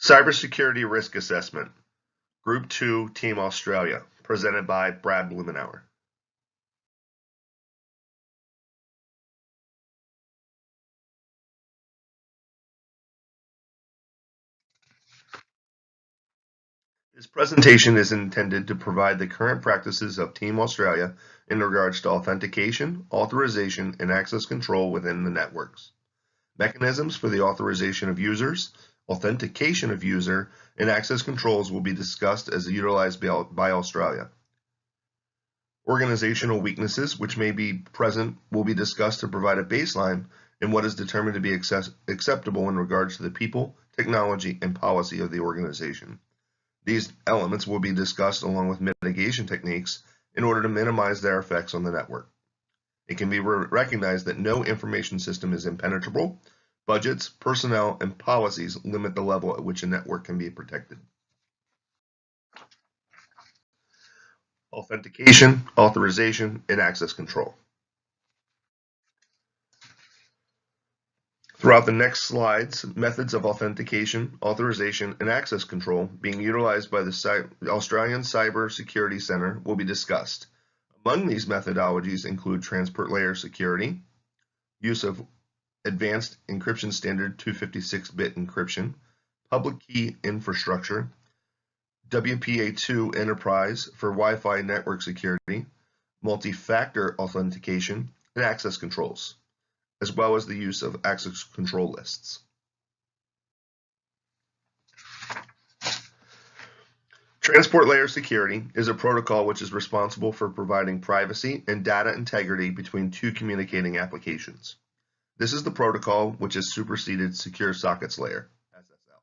Cybersecurity Risk Assessment, Group 2, Team Australia, presented by Brad Blumenauer. This presentation is intended to provide the current practices of Team Australia in regards to authentication, authorization, and access control within the networks. Mechanisms for the authorization of users, authentication of user, and access controls will be discussed as utilized by Australia. Organizational weaknesses which may be present will be discussed to provide a baseline in what is determined to be acceptable in regards to the people, technology, and policy of the organization. These elements will be discussed along with mitigation techniques in order to minimize their effects on the network. It can be recognized that no information system is impenetrable. Budgets, personnel, and policies limit the level at which a network can be protected. Authentication, authorization, and access control. Throughout the next slides, methods of authentication, authorization, and access control being utilized by the Australian Cyber Security Centre will be discussed. Among these methodologies include transport layer security, use of advanced encryption standard 256-bit encryption, public key infrastructure, WPA2 enterprise for Wi-Fi network security, multi-factor authentication, and access controls, as well as the use of access control lists. Transport layer security is a protocol which is responsible for providing privacy and data integrity between two communicating applications. This is the protocol which has superseded Secure Sockets Layer, SSL.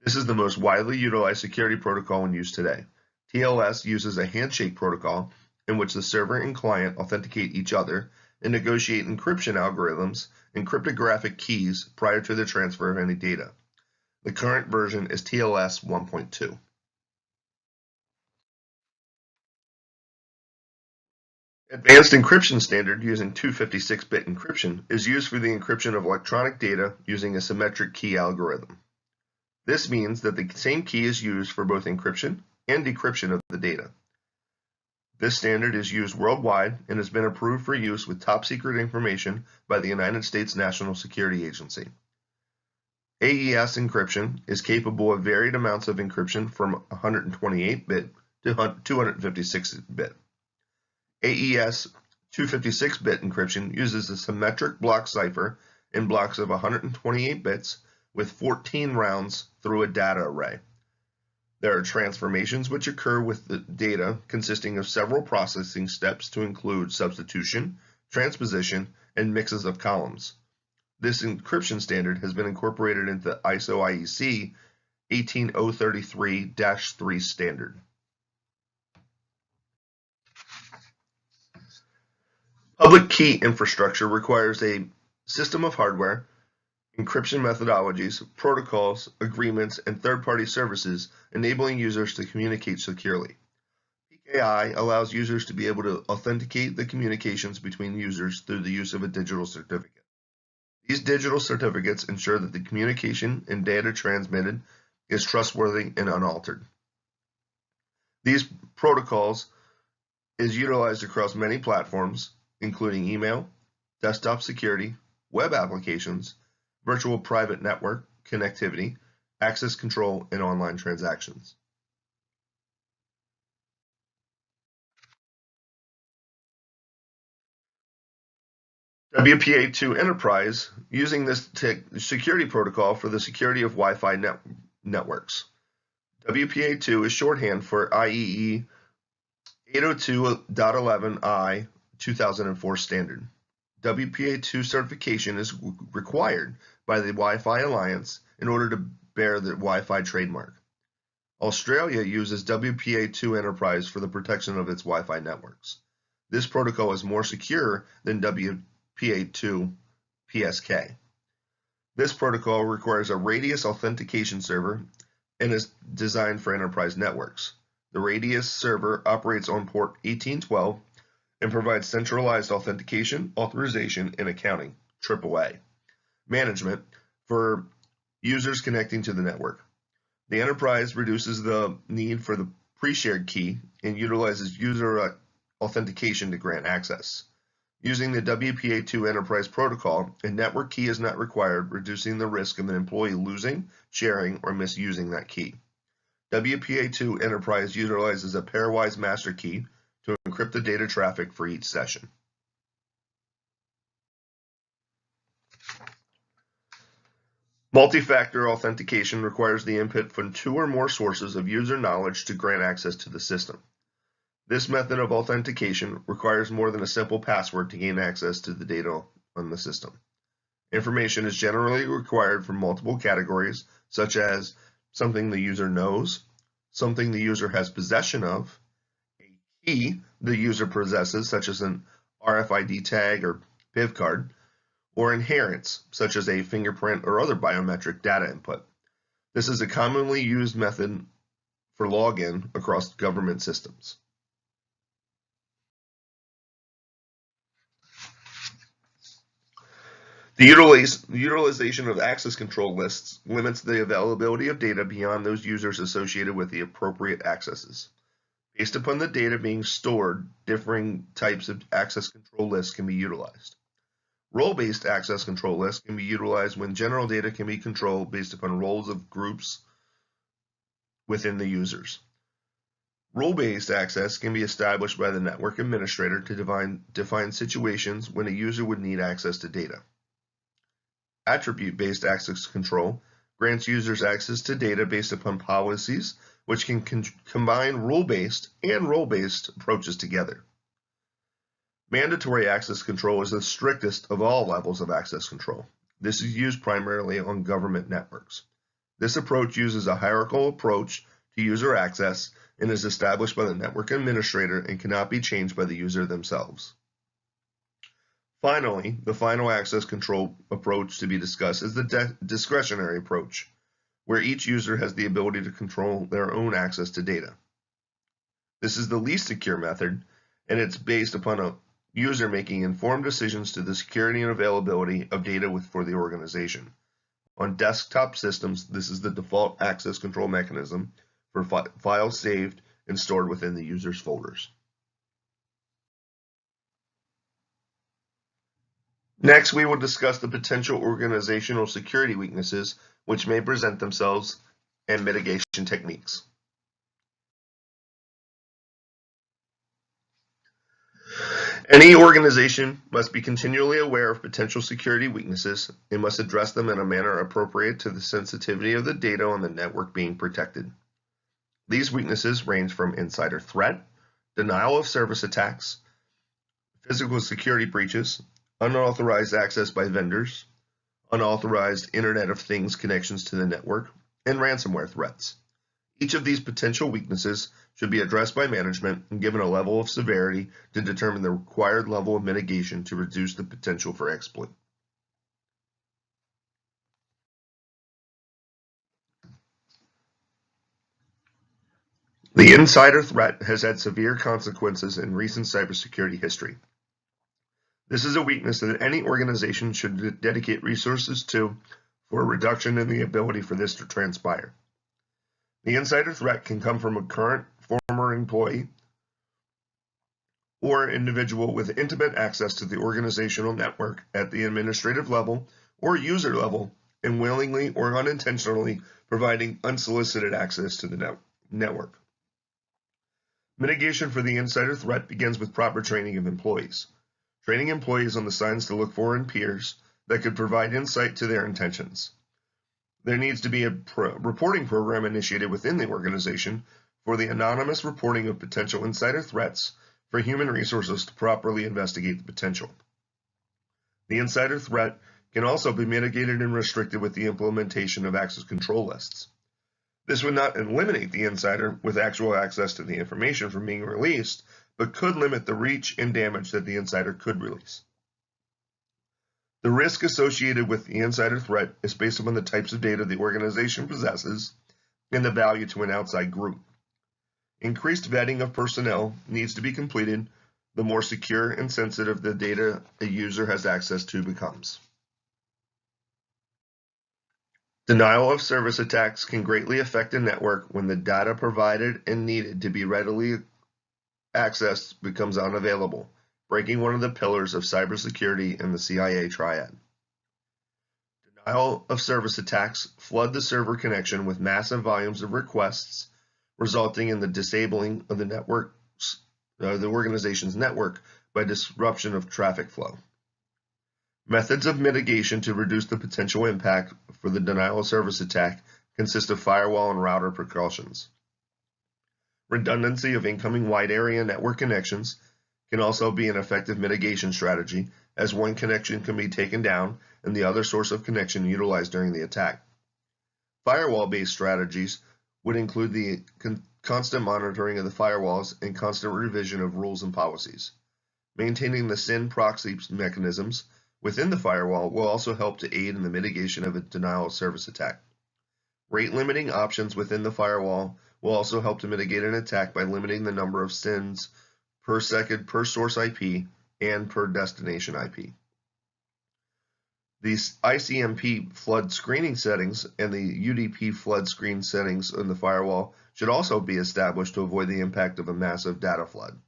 This is the most widely utilized security protocol in use today. TLS uses a handshake protocol in which the server and client authenticate each other and negotiate encryption algorithms and cryptographic keys prior to the transfer of any data. The current version is TLS 1.2. Advanced encryption standard using 256-bit encryption is used for the encryption of electronic data using a symmetric key algorithm. This means that the same key is used for both encryption and decryption of the data. This standard is used worldwide and has been approved for use with top secret information by the United States National Security Agency. AES encryption is capable of varied amounts of encryption from 128-bit to 256-bit. AES 256-bit encryption uses a symmetric block cipher in blocks of 128 bits with 14 rounds through a data array. There are transformations which occur with the data consisting of several processing steps to include substitution, transposition, and mixes of columns. This encryption standard has been incorporated into ISO IEC 18033-3 standard. Public key infrastructure requires a system of hardware, encryption methodologies, protocols, agreements, and third-party services enabling users to communicate securely. PKI allows users to be able to authenticate the communications between users through the use of a digital certificate. These digital certificates ensure that the communication and data transmitted is trustworthy and unaltered. These protocols is utilized across many platforms, including email, desktop security, web applications, virtual private network connectivity, access control, and online transactions. WPA2 Enterprise using this security protocol for the security of Wi-Fi networks. WPA2 is shorthand for IEEE 802.11i 2004 standard. WPA2 certification is required by the Wi-Fi Alliance in order to bear the Wi-Fi trademark. Australia uses WPA2 Enterprise for the protection of its Wi-Fi networks. This protocol is more secure than WPA2 PSK. This protocol requires a radius authentication server and is designed for enterprise networks. The radius server operates on port 1812 and provides centralized authentication, authorization, and accounting, AAA, management for users connecting to the network. The enterprise reduces the need for the pre-shared key and utilizes user authentication to grant access. Using the WPA2 Enterprise Protocol, a network key is not required, reducing the risk of an employee losing, sharing, or misusing that key. WPA2 Enterprise utilizes a pairwise master key to encrypt the data traffic for each session. Multi-factor authentication requires the input from 2 or more sources of user knowledge to grant access to the system. This method of authentication requires more than a simple password to gain access to the data on the system. Information is generally required from multiple categories, such as something the user knows, something the user has possession of, a key the user possesses, such as an RFID tag or PIV card, or inherents, such as a fingerprint or other biometric data input. This is a commonly used method for login across government systems. The utilization of access control lists limits the availability of data beyond those users associated with the appropriate accesses. Based upon the data being stored, differing types of access control lists can be utilized. Role-based access control lists can be utilized when general data can be controlled based upon roles of groups within the users. Role-based access can be established by the network administrator to define situations when a user would need access to data. Attribute-based access control grants users access to data based upon policies, which can combine rule-based and role-based approaches together. Mandatory access control is the strictest of all levels of access control. This is used primarily on government networks. This approach uses a hierarchical approach to user access and is established by the network administrator and cannot be changed by the user themselves. Finally, the final access control approach to be discussed is the discretionary approach, where each user has the ability to control their own access to data. This is the least secure method, and it's based upon a user making informed decisions to the security and availability of data for the organization. On desktop systems, this is the default access control mechanism for files saved and stored within the user's folders. Next, we will discuss the potential organizational security weaknesses which may present themselves and mitigation techniques. Any organization must be continually aware of potential security weaknesses and must address them in a manner appropriate to the sensitivity of the data on the network being protected. These weaknesses range from insider threat, denial of service attacks, physical security breaches, unauthorized access by vendors, unauthorized Internet of Things connections to the network, and ransomware threats. Each of these potential weaknesses should be addressed by management and given a level of severity to determine the required level of mitigation to reduce the potential for exploit. The insider threat has had severe consequences in recent cybersecurity history. This is a weakness that any organization should dedicate resources to for a reduction in the ability for this to transpire. The insider threat can come from a current, former employee, or individual with intimate access to the organizational network at the administrative level or user level and willingly or unintentionally providing unsolicited access to the network. Mitigation for the insider threat begins with proper training of employees. Training employees on the signs to look for in peers that could provide insight to their intentions. There needs to be a reporting program initiated within the organization for the anonymous reporting of potential insider threats for human resources to properly investigate the potential. The insider threat can also be mitigated and restricted with the implementation of access control lists. This would not eliminate the insider with actual access to the information from being released, but could limit the reach and damage that the insider could release. The risk associated with the insider threat is based upon the types of data the organization possesses and the value to an outside group. Increased vetting of personnel needs to be completed the more secure and sensitive the data a user has access to becomes. Denial of service attacks can greatly affect a network when the data provided and needed to be readily accessed becomes unavailable, breaking one of the pillars of cybersecurity in the CIA triad. Denial of service attacks flood the server connection with massive volumes of requests, resulting in the disabling of the organization's network by disruption of traffic flow. Methods of mitigation to reduce the potential impact for the denial of service attack consist of firewall and router precautions. Redundancy of incoming wide area network connections can also be an effective mitigation strategy, as one connection can be taken down and the other source of connection utilized during the attack. Firewall-based strategies would include the constant monitoring of the firewalls and constant revision of rules and policies. Maintaining the SYN proxy mechanisms within the firewall will also help to aid in the mitigation of a denial of service attack. Rate limiting options within the firewall will also help to mitigate an attack by limiting the number of SYNs per second per source IP and per destination IP. These ICMP flood screening settings and the UDP flood screen settings in the firewall should also be established to avoid the impact of a massive data flood.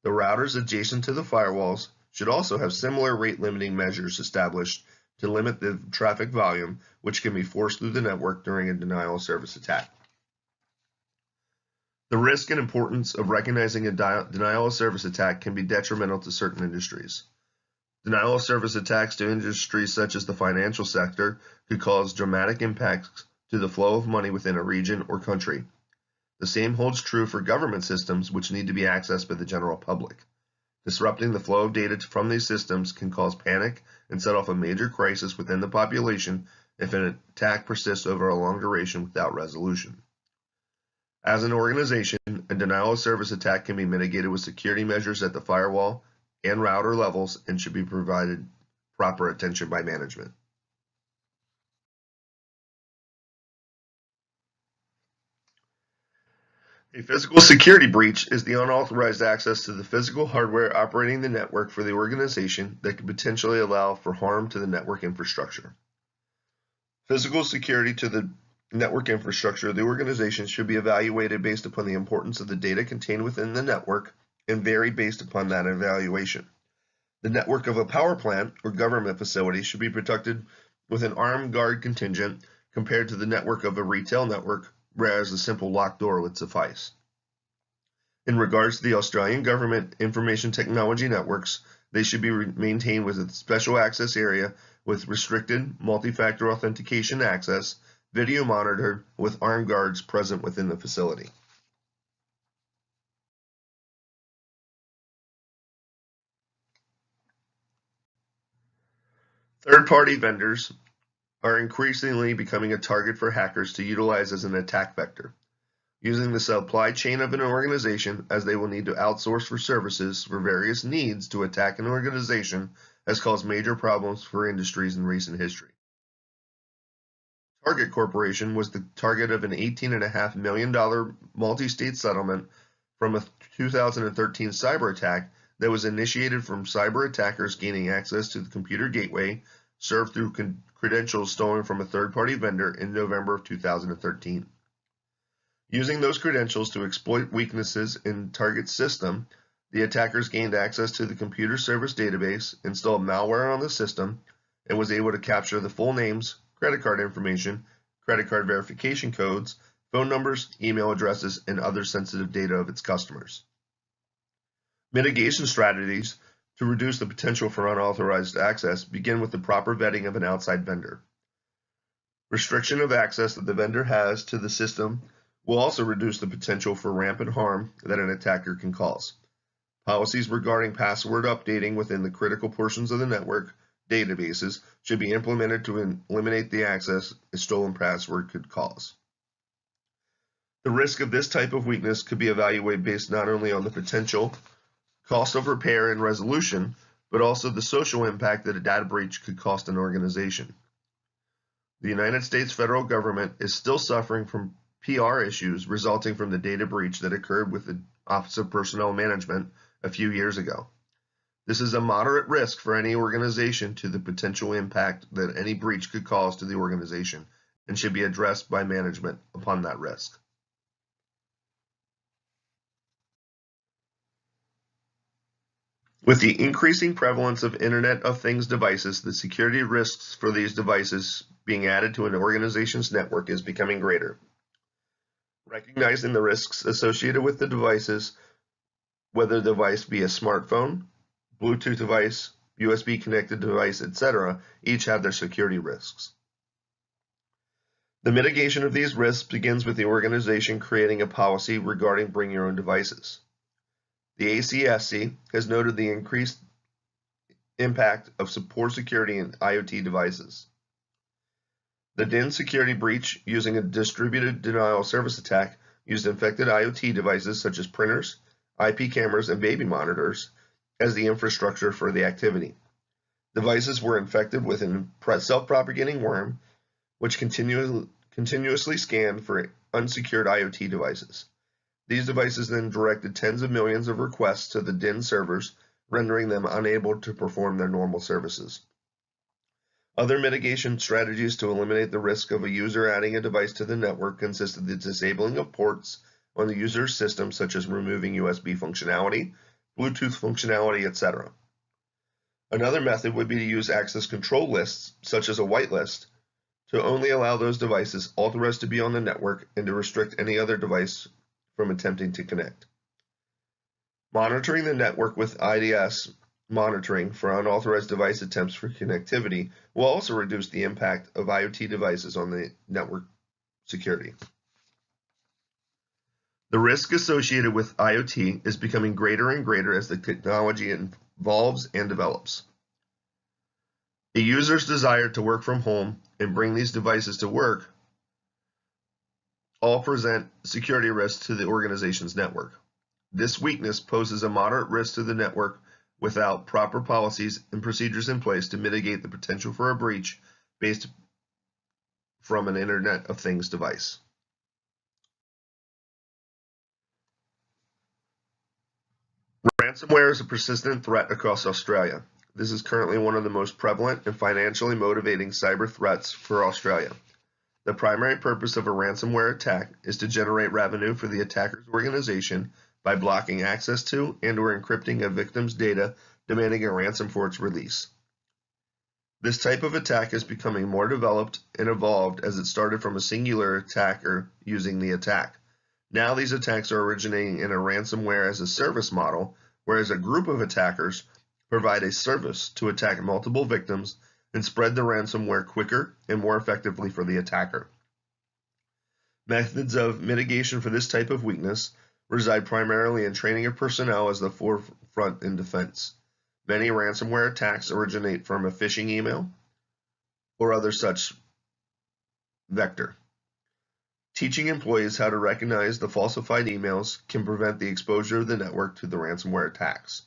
The routers adjacent to the firewalls should also have similar rate limiting measures established to limit the traffic volume which can be forced through the network during a denial of service attack. The risk and importance of recognizing a denial of service attack can be detrimental to certain industries. Denial of service attacks to industries such as the financial sector could cause dramatic impacts to the flow of money within a region or country. The same holds true for government systems which need to be accessed by the general public. Disrupting the flow of data from these systems can cause panic and set off a major crisis within the population if an attack persists over a long duration without resolution. As an organization, a denial of service attack can be mitigated with security measures at the firewall and router levels and should be provided proper attention by management. A physical security breach is the unauthorized access to the physical hardware operating the network for the organization that could potentially allow for harm to the network infrastructure. Physical security to the network infrastructure of the organization should be evaluated based upon the importance of the data contained within the network and vary based upon that evaluation. The network of a power plant or government facility should be protected with an armed guard contingent compared to the network of a retail network, whereas a simple locked door would suffice. In regards to the Australian government information technology networks, they should be maintained with a special access area with restricted multi-factor authentication access, video monitored with armed guards present within the facility. Third-party vendors are increasingly becoming a target for hackers to utilize as an attack vector. Using the supply chain of an organization, as they will need to outsource for services for various needs to attack an organization, has caused major problems for industries in recent history. Target Corporation was the target of an $18.5 million multi-state settlement from a 2013 cyber attack that was initiated from cyber attackers gaining access to the computer gateway served through credentials stolen from a third-party vendor in November of 2013. Using those credentials to exploit weaknesses in Target's system, the attackers gained access to the computer service database, installed malware on the system, and was able to capture the full names, credit card information, credit card verification codes, phone numbers, email addresses, and other sensitive data of its customers. Mitigation strategies to reduce the potential for unauthorized access begin with the proper vetting of an outside vendor. Restriction of access that the vendor has to the system will also reduce the potential for rampant harm that an attacker can cause. Policies regarding password updating within the critical portions of the network databases should be implemented to eliminate the access a stolen password could cause. The risk of this type of weakness could be evaluated based not only on the potential cost of repair and resolution, but also the social impact that a data breach could cost an organization. The United States federal government is still suffering from PR issues resulting from the data breach that occurred with the Office of Personnel Management a few years ago. This is a moderate risk for any organization to the potential impact that any breach could cause to the organization, and should be addressed by management upon that risk. With the increasing prevalence of Internet of Things devices, the security risks for these devices being added to an organization's network is becoming greater. Recognizing the risks associated with the devices, whether the device be a smartphone, Bluetooth device, USB connected device, etc., each have their security risks. The mitigation of these risks begins with the organization creating a policy regarding bring your own devices. The ACSC has noted the increased impact of poor security in IoT devices. The DIN security breach using a distributed denial of service attack used infected IoT devices such as printers, IP cameras, and baby monitors as the infrastructure for the activity. Devices were infected with a self-propagating worm which continuously scanned for unsecured IoT devices. These devices then directed tens of millions of requests to the DIN servers, rendering them unable to perform their normal services. Other mitigation strategies to eliminate the risk of a user adding a device to the network consist of the disabling of ports on the user's system, such as removing USB functionality, Bluetooth functionality, etc. Another method would be to use access control lists, such as a whitelist, to only allow those devices authorized to be on the network and to restrict any other device from attempting to connect. Monitoring the network with IDS monitoring for unauthorized device attempts for connectivity will also reduce the impact of IoT devices on the network security. The risk associated with IoT is becoming greater and greater as the technology evolves and develops. A user's desire to work from home and bring these devices to work all present security risks to the organization's network. This weakness poses a moderate risk to the network without proper policies and procedures in place to mitigate the potential for a breach based from an Internet of Things device. Ransomware is a persistent threat across Australia. This is currently one of the most prevalent and financially motivating cyber threats for Australia. The primary purpose of a ransomware attack is to generate revenue for the attacker's organization by blocking access to and/or encrypting a victim's data, demanding a ransom for its release. This type of attack is becoming more developed and evolved as it started from a singular attacker using the attack. Now these attacks are originating in a ransomware as a service model, whereas a group of attackers provide a service to attack multiple victims and spread the ransomware quicker and more effectively for the attacker. Methods of mitigation for this type of weakness reside primarily in training of personnel as the forefront in defense. Many ransomware attacks originate from a phishing email or other such vector. Teaching employees how to recognize the falsified emails can prevent the exposure of the network to the ransomware attacks.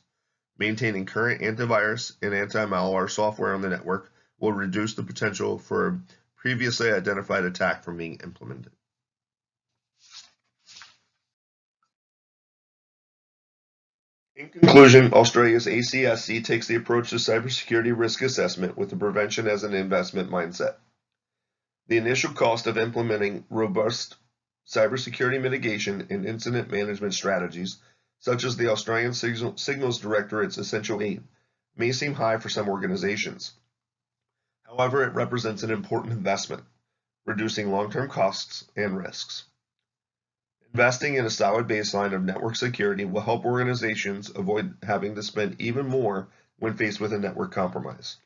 Maintaining current antivirus and anti-malware software on the network will reduce the potential for a previously identified attack from being implemented. In conclusion, Australia's ACSC takes the approach to cybersecurity risk assessment with the prevention as an investment mindset. The initial cost of implementing robust cybersecurity mitigation and incident management strategies, such as the Australian Signals Directorate's Essential 8, may seem high for some organizations. However, it represents an important investment, reducing long-term costs and risks. Investing in a solid baseline of network security will help organizations avoid having to spend even more when faced with a network compromise.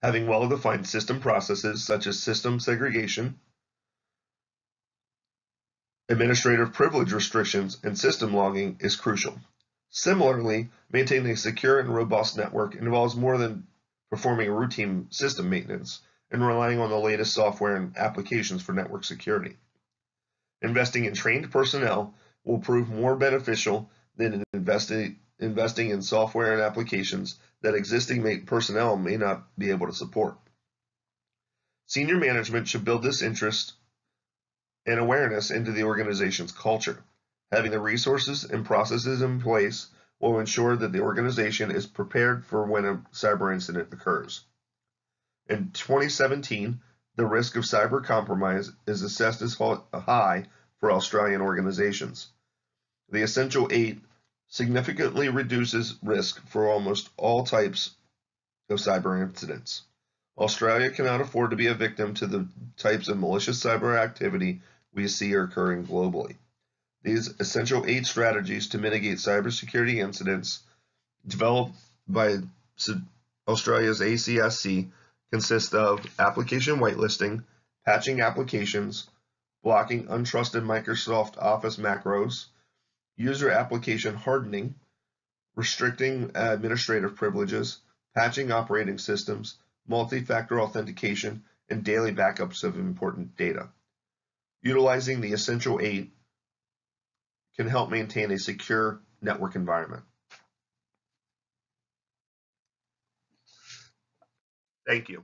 Having well-defined system processes such as system segregation, administrative privilege restrictions, and system logging is crucial. Similarly, maintaining a secure and robust network involves more than performing routine system maintenance and relying on the latest software and applications for network security. Investing in trained personnel will prove more beneficial than investing in software and applications that existing personnel may not be able to support. Senior management should build this interest and awareness into the organization's culture. Having the resources and processes in place will ensure that the organization is prepared for when a cyber incident occurs. In 2017, The risk of cyber compromise is assessed as high for Australian organizations. The Essential 8 significantly reduces risk for almost all types of cyber incidents. Australia cannot afford to be a victim to the types of malicious cyber activity we see occurring globally. These Essential 8 strategies to mitigate cybersecurity incidents developed by Australia's ACSC consist of application whitelisting, patching applications, blocking untrusted Microsoft Office macros, user application hardening, restricting administrative privileges, patching operating systems, multi-factor authentication, and daily backups of important data. Utilizing the Essential 8 can help maintain a secure network environment. Thank you.